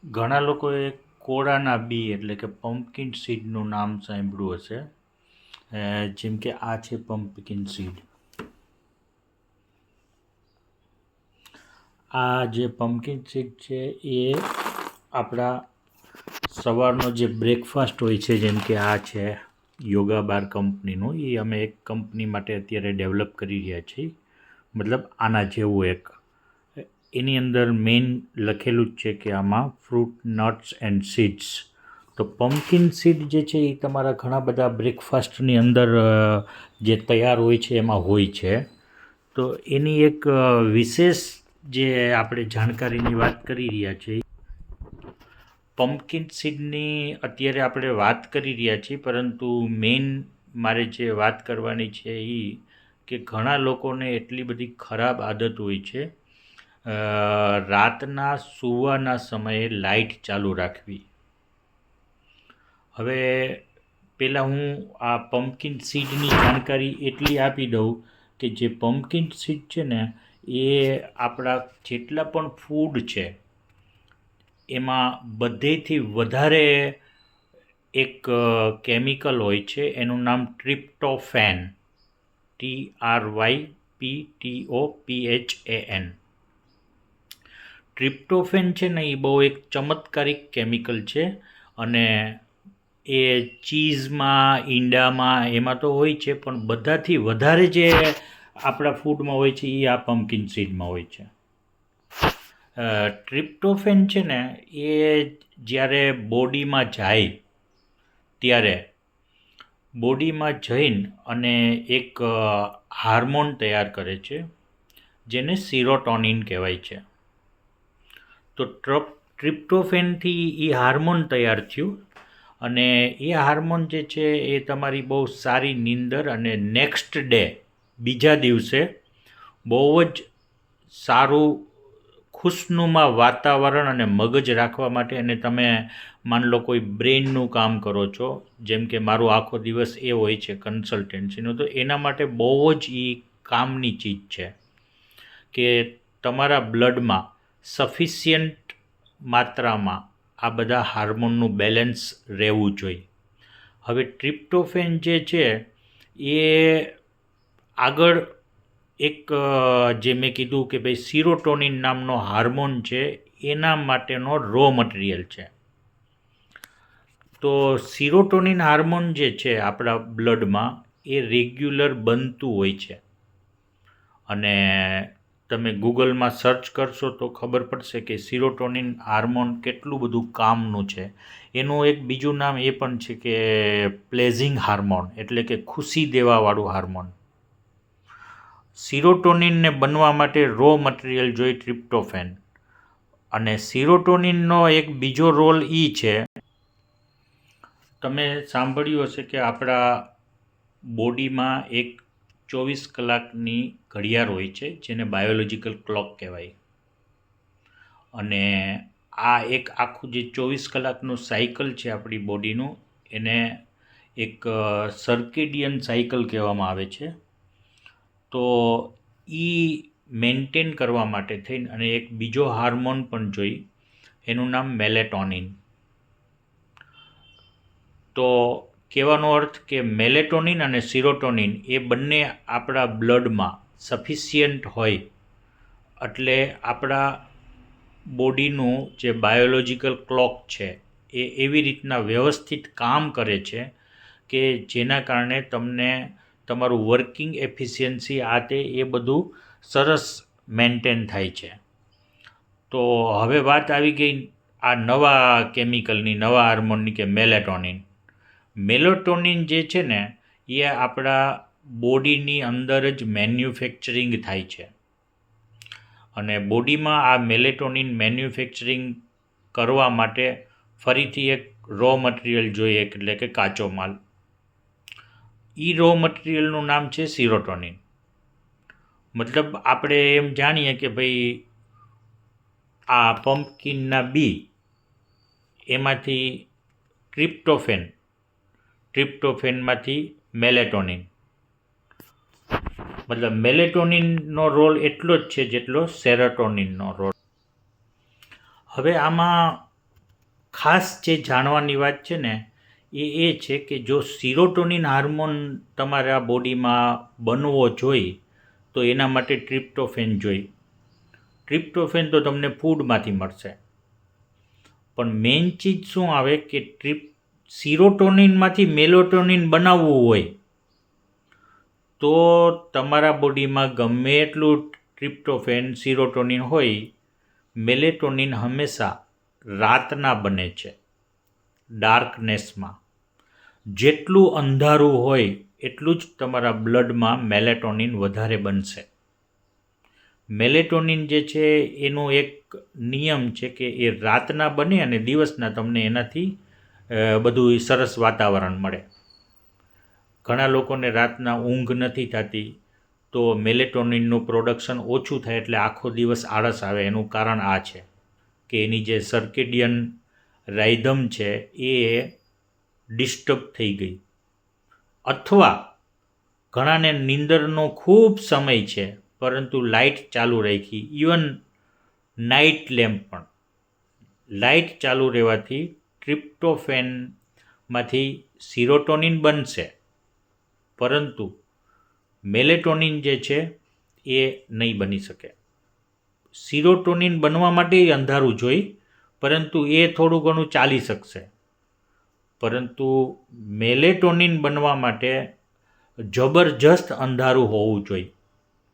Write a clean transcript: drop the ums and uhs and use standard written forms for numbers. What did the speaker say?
ઘણા લોકોએ કોળાના બી એટલે કે પમ્પકિન સીડનું નામ સાંભળ્યું હશે. જેમ કે આ છે પમ્પકિન સીડ. આ જે પમ્પકિન સીડ છે એ આપણા સવારનો જે બ્રેકફાસ્ટ હોય છે, જેમ કે આ છે યોગા બાર કંપનીનું, એ અમે એક કંપની માટે અત્યારે ડેવલપ કરી રહ્યા છીએ. મતલબ આના જેવું એક એની અંદર મેઇન લખેલું જ છે કે આમાં ફ્રૂટ, નટ્સ એન્ડ સીડ્સ. તો પમ્પકિન સીડ જે છે એ તમારા ઘણા બધા બ્રેકફાસ્ટની અંદર જે તૈયાર હોય છે એમાં હોય છે. તો એની એક વિશેષ જે આપણે જાણકારીની વાત કરી રહ્યા છીએ, પમ્પકિન સીડની અત્યારે આપણે વાત કરી રહ્યા છીએ, પરંતુ મેઇન મારે જે વાત કરવાની છે એ કે ઘણા લોકોને એટલી બધી ખરાબ આદત હોય છે રાતના સૂવાના સમયે લાઇટ ચાલુ રાખવી. હવે પહેલાં હું આ પમ્પકિન સીડની જાણકારી એટલી આપી દઉં કે જે પમ્પકિન સીડ છે ને એ આપણા જેટલા પણ ફૂડ છે એમાં બધેથી વધારે એક કેમિકલ હોય છે, એનું નામ ટ્રિપ્ટોફેન, TRYPTOPHAN. ટ્રિપ્ટોફેન છે ને એ બહુ એક ચમત્કારિક કેમિકલ છે અને એ ચીઝમાં, ઈંડામાં એમાં તો હોય છે, પણ બધાથી વધારે જે આપણા ફૂડમાં હોય છે એ આ પમ્પકિન સીડમાં હોય છે. ટ્રિપ્ટોફેન છે ને એ જ્યારે બોડીમાં જાય ત્યારે બોડીમાં જઈને અને એક હાર્મોન તૈયાર કરે છે જેને સિરોટોનિન કહેવાય છે. તો ટ્રિપ્ટોફેનથી એ હાર્મોન તૈયાર થયું અને એ હાર્મોન જે છે એ તમારી બહુ સારી નીંદર અને નેક્સ્ટ ડે, બીજા દિવસે બહુ જ સારું ખુશનુમા વાતાવરણ અને મગજ રાખવા માટે, અને તમે માન લો કોઈ બ્રેઇનનું કામ કરો છો, જેમ કે મારો આખો દિવસ એ હોય છે કન્સલ્ટન્સીનો, તો એના માટે બહુ જ એ કામની ચીજ છે કે તમારા બ્લડમાં સફિશિયન્ટ માત્રામાં આ બધા હાર્મોનનું બેલેન્સ રહેવું જોઈએ. હવે ટ્રિપ્ટોફેન જે છે એ આગળ એક જે મેં કીધું કે ભાઈ સિરોટોનિન નામનો હાર્મોન છે એના માટેનો રો મટીરિયલ છે. તો સિરોટોનિન હાર્મોન જે છે આપણા બ્લડમાં એ રેગ્યુલર બનતું હોય છે અને તમે ગૂગલમાં સર્ચ કરશો તો ખબર પડશે કે સિરોટોનિન હાર્મોન કેટલું બધું કામનું છે. એનું એક બીજું નામ એ પણ છે કે પ્લેઝિંગ હાર્મોન, એટલે કે ખુશી દેવાવાળું હાર્મોન. સિરોટોનિનને બનવા માટે રો મટીરિયલ જોઈએ ટ્રિપ્ટોફેન, અને સિરોટોનિનનો એક બીજો રોલ એ છે, તમે સાંભળ્યું હશે કે આપણા બોડીમાં એક 24 કલાકની ઘડિયાળ હોય છે જેને બાયોલોજિકલ ક્લોક કહેવાય. અને આ એક આખું જે 24 કલાકનું સાયકલ છે આપણી બોડીનું, એને એક સર્કેડિયન સાયકલ કહેવામાં આવે છે. તો એ મેન્ટેન કરવા માટે થઈને અને એક બીજો હાર્મોન પણ જોઈ, એનું નામ મેલેટોનિન. તો કહેવાનો અર્થ કે મેલેટોનિન અને સિરોટોનિન એ બંને આપણા બ્લડમાં સફિશિયન્ટ હોય એટલે આપણા બોડીનું જે બાયોલોજિકલ ક્લોક છે એ એવી રીતના વ્યવસ્થિત કામ કરે છે કે જેના કારણે તમને તમારું વર્કિંગ એફિશિયન્સી આ તે એ બધું સરસ મેન્ટેન થાય છે. તો હવે વાત આવી ગઈ આ નવા કેમિકલની, નવા હાર્મોનની, કે મેલેટોનિન. મેલેટોનિન જે છે ને એ આપણા બોડીની અંદર જ મેન્યુફેક્ચરિંગ થાય છે અને બોડીમાં આ મેલેટોનિન મેન્યુફેક્ચરિંગ કરવા માટે ફરીથી એક રો મટીરિયલ જોઈએ, એટલે કે કાચો માલ. એ રો મટીરિયલનું નામ છે સિરોટોનિન. મતલબ આપણે એમ જાણીએ કે ભાઈ આ પમ્પકિનના બી એમાંથી ટ્રિપ્ટોફેનમાંથી મેલેટોનિન. મતલબ મેલેટોનિનનો રોલ એટલો જ છે જેટલો સેરોટોનિનનો રોલ. હવે આમાં ખાસ જે જાણવાની વાત છે ને એ છે કે જો સિરોટોનિન હાર્મોન તમારા બોડીમાં બનવો જોઈએ તો એના માટે ટ્રિપ્ટોફેન જોઈએ. ટ્રિપ્ટોફેન તો તમને ફૂડમાંથી મળશે, પણ મેઇન ચીજ શું આવે કે સિરોટોનિનમાંથી મેલેટોનિન બનાવવું હોય તો તમારા બોડીમાં ગમે એટલું ટ્રિપ્ટોફેન સિરોટોનિન હોય, મેલેટોનિન હંમેશા રાતના બને છે, ડાર્કનેસમાં. જેટલું અંધારું હોય એટલું જ તમારા બ્લડમાં મેલેટોનિન વધારે બનશે. મેલેટોનિન જે છે એનો એક નિયમ છે કે એ રાતના બને અને દિવસના તમને એનાથી બધું સરસ વાતાવરણ મળે. ઘણા લોકોને રાતના ઊંઘ નથી થતી તો મેલેટોનિનનું પ્રોડક્શન ઓછું થાય એટલે આખો દિવસ આળસ આવે. એનું કારણ આ છે કે એની જે સર્કેડિયન રાઇધમ છે એ ડિસ્ટર્બ થઈ ગઈ. અથવા ઘણાને નીંદરનો ખૂબ સમય છે પરંતુ લાઇટ ચાલુ રાખી, ઇવન નાઇટ લેમ્પ પણ લાઇટ ચાલુ રહેવાથી ટ્રિપ્ટોફેનમાંથી સિરોટોનિન બનશે પરંતુ મેલેટોનિન જે છે એ નહીં બની શકે. સિરોટોનિન બનવા માટે અંધારું જોઈ, પરંતુ એ થોડું ઘણું ચાલી શકશે, પરંતુ મેલેટોનિન બનવા માટે જબરજસ્ત અંધારું હોવું જોઈએ.